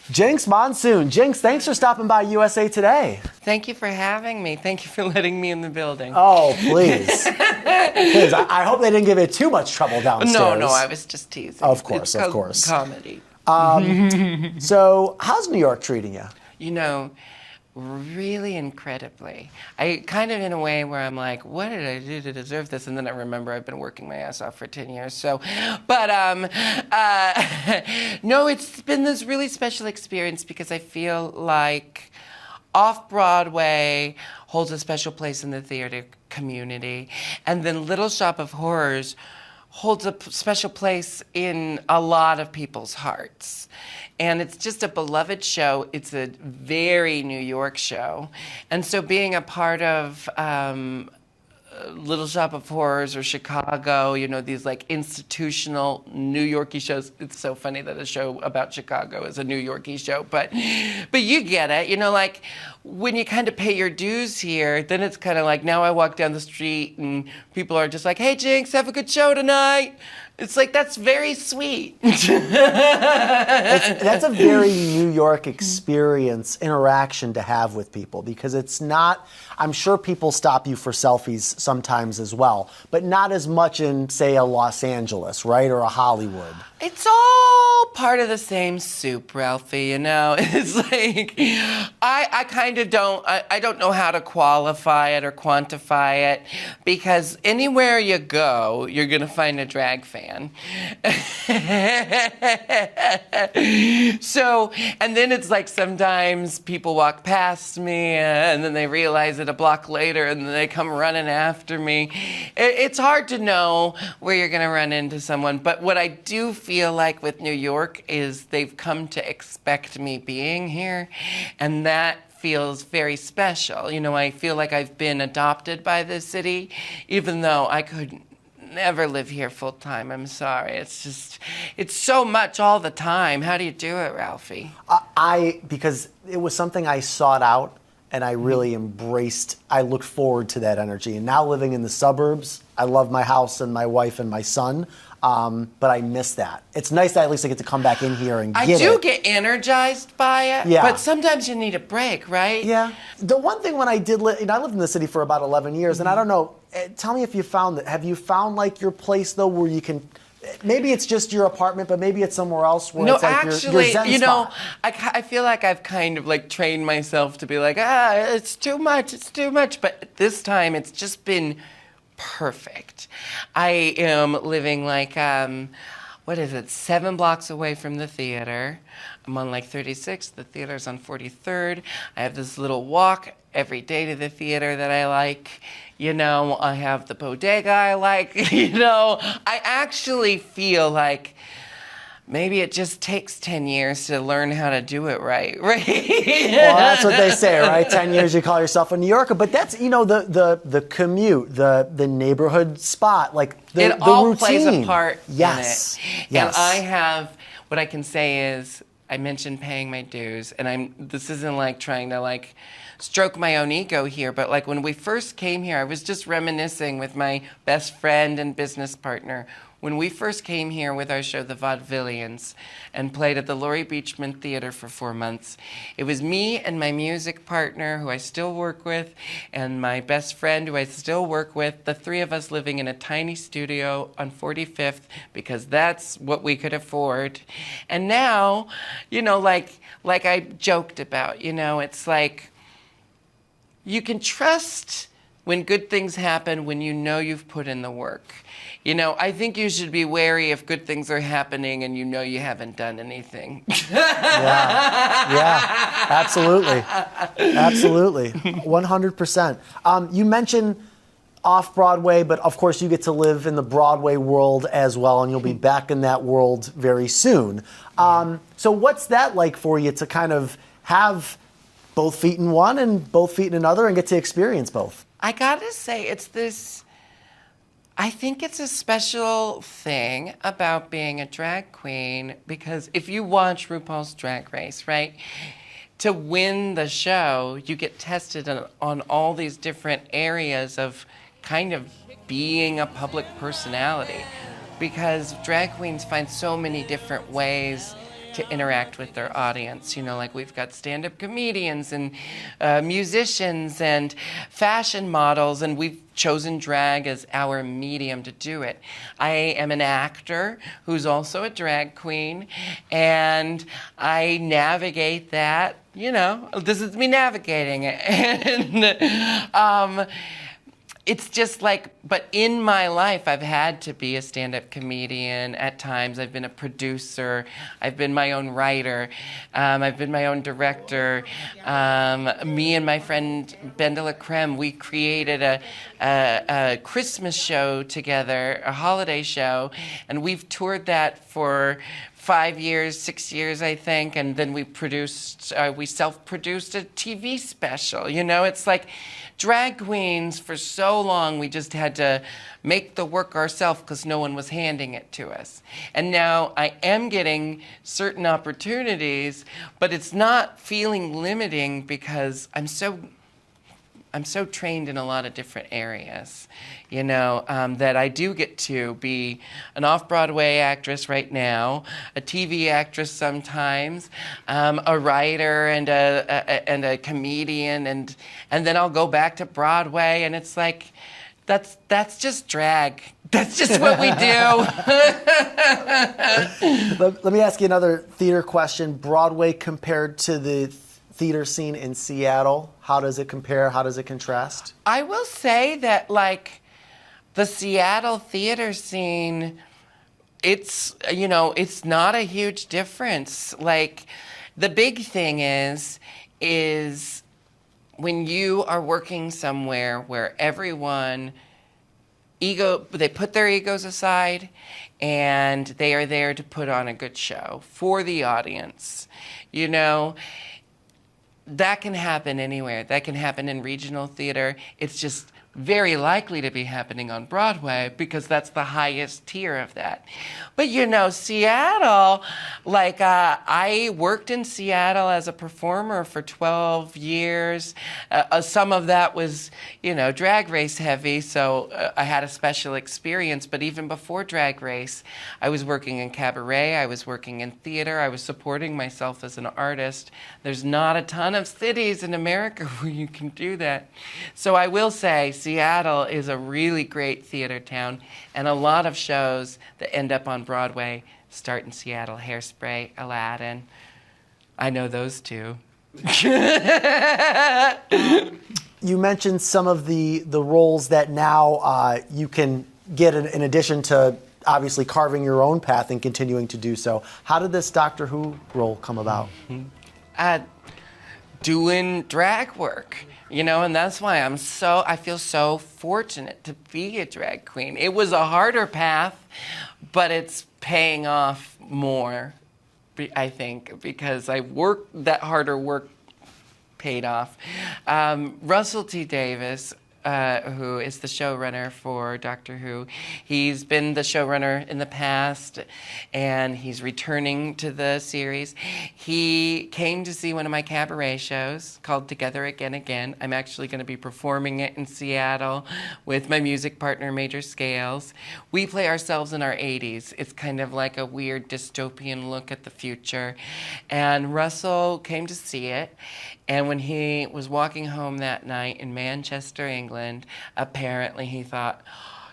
Jinkx Monsoon. Jinkx, thanks for stopping by USA Today. Thank you for having me. Thank you for letting me in the building. Oh, please. Please, I hope they didn't give you too much trouble downstairs. No, I was just teasing. Of course, it's of course. Comedy. So, how's New York treating you? You know, really incredibly. I kind of in a way where I'm like, what did I do to deserve this? And then I remember I've been working my ass off for 10 years. So, but no, it's been this really special experience because I feel like Off-Broadway holds a special place in the theater community. And then Little Shop of Horrors holds a special place in a lot of people's hearts. And it's just a beloved show. It's a very New York show. And so being a part of Little Shop of Horrors or Chicago, you know, these like institutional New Yorkie shows. It's so funny that a show about Chicago is a New Yorkie show, but you get it. You know, like when you kind of pay your dues here, then it's kind of like now I walk down the street and people are just like, hey, Jinkx, have a good show tonight. It's like, that's very sweet. That's a very New York experience, interaction to have with people, because it's not, I'm sure people stop you for selfies sometimes as well, but not as much in, say, a Los Angeles, right, or a Hollywood. It's all part of the same soup, Ralphie, you know? It's like, I kind of I don't know how to qualify it or quantify it, because anywhere you go, you're going to find a drag fan. So, and then it's like sometimes people walk past me and then they realize it a block later and then they come running after me. It's hard to know where you're going to run into someone, but what I do feel like with New York is they've come to expect me being here, and that feels very special. You know, I feel like I've been adopted by this city, even though I could never live here full time. I'm sorry. It's just, it's so much all the time. How do you do it, Ralphie? Because it was something I sought out and I really embraced. I looked forward to that energy. And now living in the suburbs, I love my house and my wife and my son. But I miss that. It's nice that at least I get to come back in here and get it. I do get energized by it, yeah. But sometimes you need a break, right? Yeah. The one thing when I did live, I lived in the city for about 11 years, and I don't know, tell me if you found that. Have you found like your place though where you can, maybe it's just your apartment, but maybe it's somewhere else where it's like actually, your zen you know, spot. I feel like I've kind of like trained myself to be like, it's too much. But this time it's just been perfect. I am living like, 7 blocks away from the theater. I'm on like 36th, the theater's on 43rd. I have this little walk every day to the theater that I like. You know, I have the bodega I like, you know. I actually feel like maybe it just takes 10 years to learn how to do it right? Well, that's what they say, right? 10 years you call yourself a New Yorker. But that's, you know, the commute, the neighborhood spot, like the all routine. plays a part yes. in it. Yes. And I have, what I can say is, I mentioned paying my dues, and this isn't like trying to like stroke my own ego here, but like when we first came here, I was just reminiscing with my best friend and business partner. When we first came here with our show, The Vaudevillians, and played at the Laurie Beachman Theater for 4 months, it was me and my music partner, who I still work with, and my best friend, who I still work with, the three of us living in a tiny studio on 45th, because that's what we could afford. And now, you know, like I joked about, you know, it's like you can trust when good things happen when you know you've put in the work. You know, I think you should be wary if good things are happening and you know you haven't done anything. Yeah, absolutely. Absolutely. 100%. You mentioned Off-Broadway, but of course you get to live in the Broadway world as well, and you'll be back in that world very soon. So what's that like for you to kind of have both feet in one and both feet in another and get to experience both? I gotta say, I think it's a special thing about being a drag queen, because if you watch RuPaul's Drag Race, right, to win the show, you get tested on all these different areas of kind of being a public personality, because drag queens find so many different ways to interact with their audience. You know, like we've got stand-up comedians and musicians and fashion models, and we've chosen drag as our medium to do it. I am an actor who's also a drag queen, and I navigate that. You know, this is me navigating it. And it's just like, but in my life, I've had to be a stand-up comedian at times. I've been a producer. I've been my own writer. I've been my own director. Me and my friend Ben de la Creme, we created a Christmas show together, a holiday show, and we've toured that for 5 years, 6 years, I think, and then we self-produced a TV special. You know, it's like drag queens for so long, we just had to make the work ourselves because no one was handing it to us. And now I am getting certain opportunities, but it's not feeling limiting because I'm so trained in a lot of different areas, you know, that I do get to be an off-Broadway actress right now, a TV actress sometimes, a writer and a comedian, and then I'll go back to Broadway, and it's like, that's just drag. That's just what we do. Let me ask you another theater question. Broadway compared to the theater scene in Seattle, how does it compare? How does it contrast? I will say that, like, the Seattle theater scene, it's, you know, it's not a huge difference. Like, the big thing is when you are working somewhere where everyone they put their egos aside and they are there to put on a good show for the audience, you know. That can happen anywhere. That can happen in regional theater. It's just very likely to be happening on Broadway because that's the highest tier of that. But, you know, Seattle, like, I worked in Seattle as a performer for 12 years. Some of that was, you know, Drag Race heavy, so I had a special experience. But even before Drag Race, I was working in cabaret, I was working in theater, I was supporting myself as an artist. There's not a ton of cities in America where you can do that. So I will say, Seattle is a really great theater town, and a lot of shows that end up on Broadway start in Seattle. Hairspray, Aladdin. I know those two. You mentioned some of the roles that now you can get in addition to obviously carving your own path and continuing to do so. How did this Doctor Who role come about? Doing drag work. You know, and that's why I feel so fortunate to be a drag queen. It was a harder path, but it's paying off more, I think, because that harder work paid off. Russell T. Davis, who is the showrunner for Doctor Who. He's been the showrunner in the past, and he's returning to the series. He came to see one of my cabaret shows called Together Again Again. I'm actually going to be performing it in Seattle with my music partner, Major Scales. We play ourselves in our 80s. It's kind of like a weird dystopian look at the future. And Russell came to see it, and when he was walking home that night in Manchester, England, apparently he thought,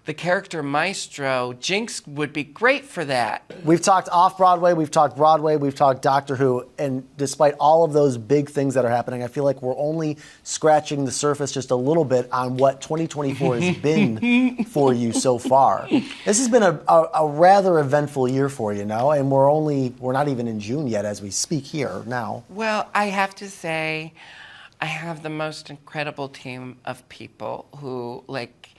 the character Maestro, Jinkx would be great for that. We've talked off-Broadway, we've talked Broadway, we've talked Doctor Who, and despite all of those big things that are happening, I feel like we're only scratching the surface just a little bit on what 2024 has been for you so far. This has been a rather eventful year for you now, and we're not even in June yet as we speak here now. Well, I have to say, I have the most incredible team of people who, like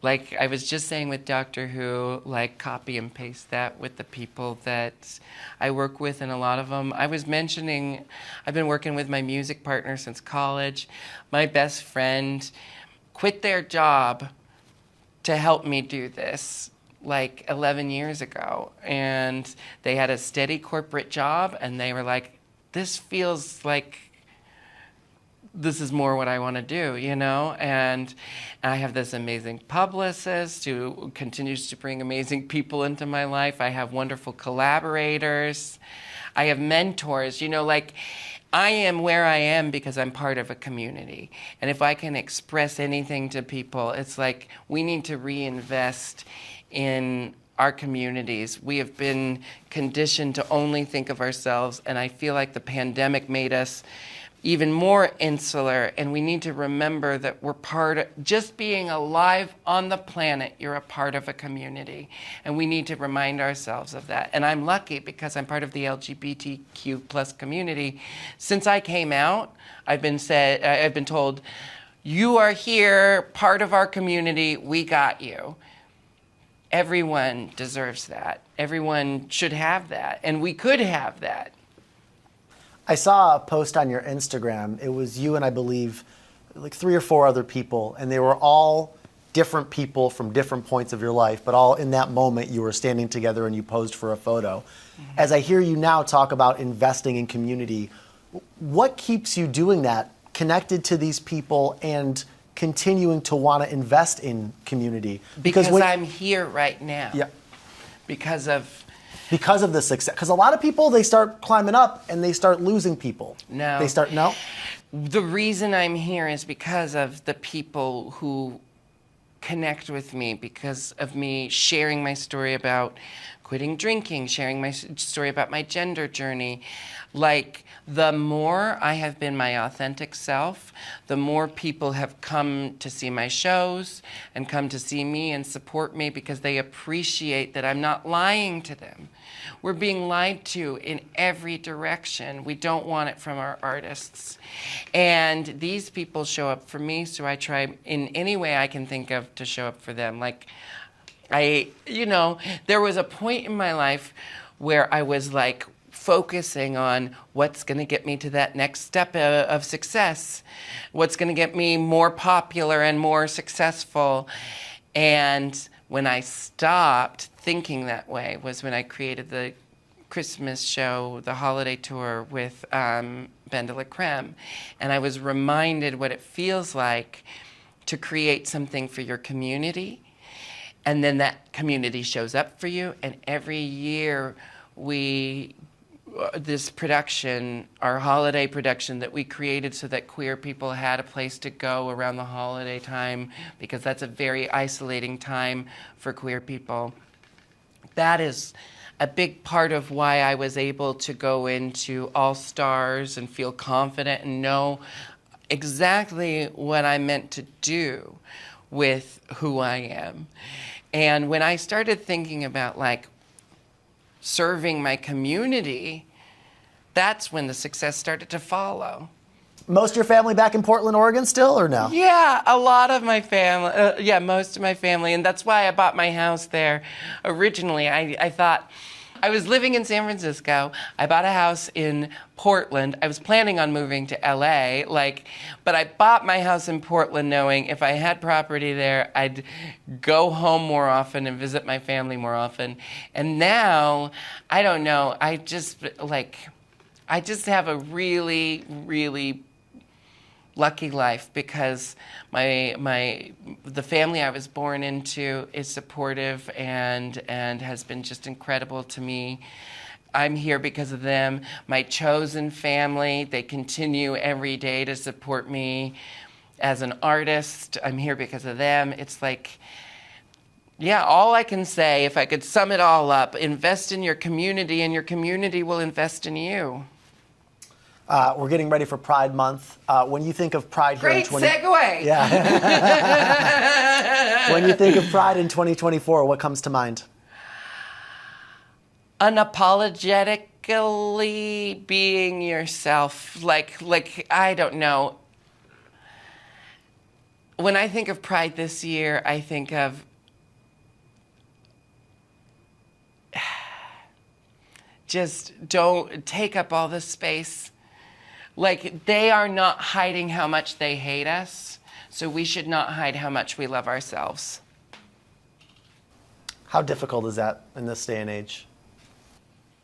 I was just saying with Doctor Who, like, copy and paste that with the people that I work with, and a lot of them. I was mentioning, I've been working with my music partner since college. My best friend quit their job to help me do this, like 11 years ago. And they had a steady corporate job, and they were like, this feels like this is more what I want to do, you know? And I have this amazing publicist who continues to bring amazing people into my life. I have wonderful collaborators. I have mentors, you know, like I am where I am because I'm part of a community. And if I can express anything to people, it's like we need to reinvest in our communities. We have been conditioned to only think of ourselves, and I feel like the pandemic made us even more insular, and we need to remember that we're part of, just being alive on the planet, you're a part of a community, and we need to remind ourselves of that. And I'm lucky because I'm part of the LGBTQ plus community. Since I came out, I've been told, you are here, part of our community, we got you. Everyone deserves that. Everyone should have that, and we could have that. I saw a post on your Instagram. It was you and I believe like 3 or 4 other people, and they were all different people from different points of your life, but all in that moment you were standing together and you posed for a photo. Mm-hmm. As I hear you now talk about investing in community, what keeps you doing that, connected to these people and continuing to want to invest in community? Because I'm here right now. Yeah. Because of the success. Because a lot of people, they start climbing up and they start losing people. No. No? The reason I'm here is because of the people who connect with me, because of me sharing my story about quitting drinking, sharing my story about my gender journey. Like, the more I have been my authentic self, the more people have come to see my shows and come to see me and support me because they appreciate that I'm not lying to them. We're being lied to in every direction. We don't want it from our artists. And these people show up for me, so I try in any way I can think of to show up for them. Like, there was a point in my life where I was like, focusing on what's going to get me to that next step of success, what's going to get me more popular and more successful. And when I stopped thinking that way was when I created the Christmas show, the holiday tour with Ben de la Creme. And I was reminded what it feels like to create something for your community. And then that community shows up for you. And every year this production, our holiday production that we created so that queer people had a place to go around the holiday time, because that's a very isolating time for queer people. That is a big part of why I was able to go into All Stars and feel confident and know exactly what I meant to do with who I am. And when I started thinking about like serving my community, that's when the success started to follow. Most of your family back in Portland, Oregon still, or no? Yeah, a lot of my family, most of my family, and that's why I bought my house there. Originally, I thought, I was living in San Francisco, I bought a house in Portland, I was planning on moving to LA, but I bought my house in Portland knowing if I had property there, I'd go home more often and visit my family more often. And now, I don't know, I just have a really, really lucky life because the family I was born into is supportive and has been just incredible to me. I'm here because of them. My chosen family, they continue every day to support me as an artist. I'm here because of them. It's like, yeah, all I can say, if I could sum it all up, invest in your community and your community will invest in you. We're getting ready for Pride Month. When you think of Pride here in segue. Yeah. When you think of Pride in 2024, what comes to mind? Unapologetically being yourself. Like I don't know. When I think of Pride this year, I think of just don't take up all the space. Like, they are not hiding how much they hate us, so we should not hide how much we love ourselves. How difficult is that in this day and age?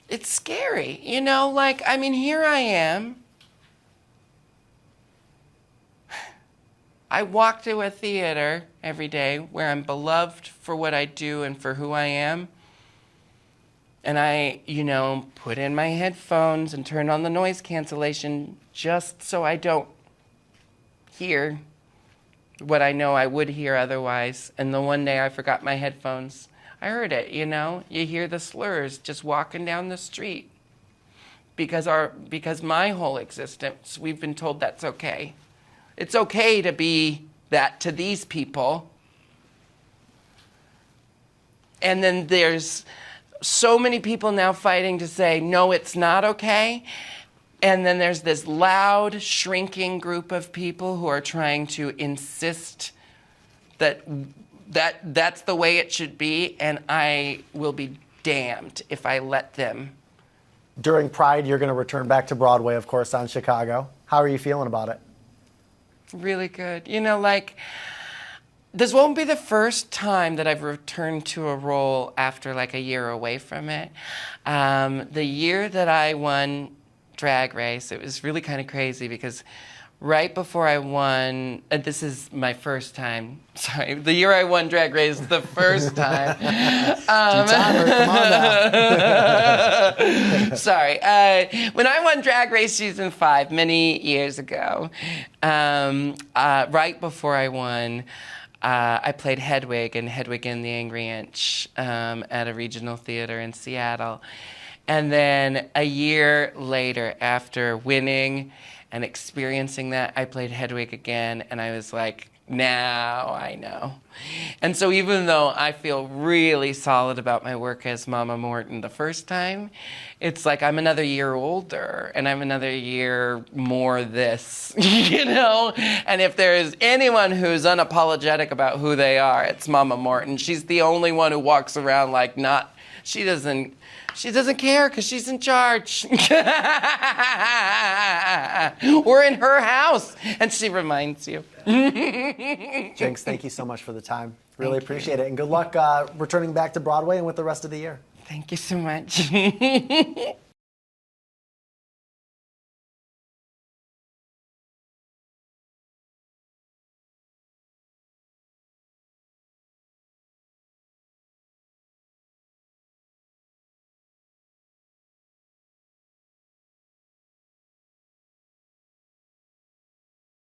It's scary, here I am. I walk to a theater every day where I'm beloved for what I do and for who I am. And I, put in my headphones and turn on the noise cancellation just so I don't hear what I know I would hear otherwise. And the one day I forgot my headphones, I heard it, You hear the slurs just walking down the street. Because my whole existence, we've been told that's okay. It's okay to be that to these people. And then there's so many people now fighting to say, no, it's not okay. And then there's this loud, shrinking group of people who are trying to insist that that's the way it should be, and I will be damned if I let them. During Pride, you're going to return back to Broadway, of course, on Chicago. How are you feeling about it? Really good. This won't be the first time that I've returned to a role after like a year away from it. The year that I won Drag Race, it was really kind of crazy because right before I won, this is my first time, sorry, the year I won Drag Race, the first time. Come on now. Sorry. When I won Drag Race Season 5 many years ago, right before I won, I played Hedwig in Hedwig and the Angry Inch at a regional theater in Seattle. And then a year later, after winning and experiencing that, I played Hedwig again, and I was like, now I know. And so even though I feel really solid about my work as Mama Morton the first time, it's like I'm another year older, and I'm another year more this, And if there's anyone who's unapologetic about who they are, it's Mama Morton. She's the only one who walks around like she doesn't care because she's in charge. We're in her house, and she reminds you. Jinkx, thank you so much for the time. Really appreciate it. And good luck returning back to Broadway and with the rest of the year. Thank you so much.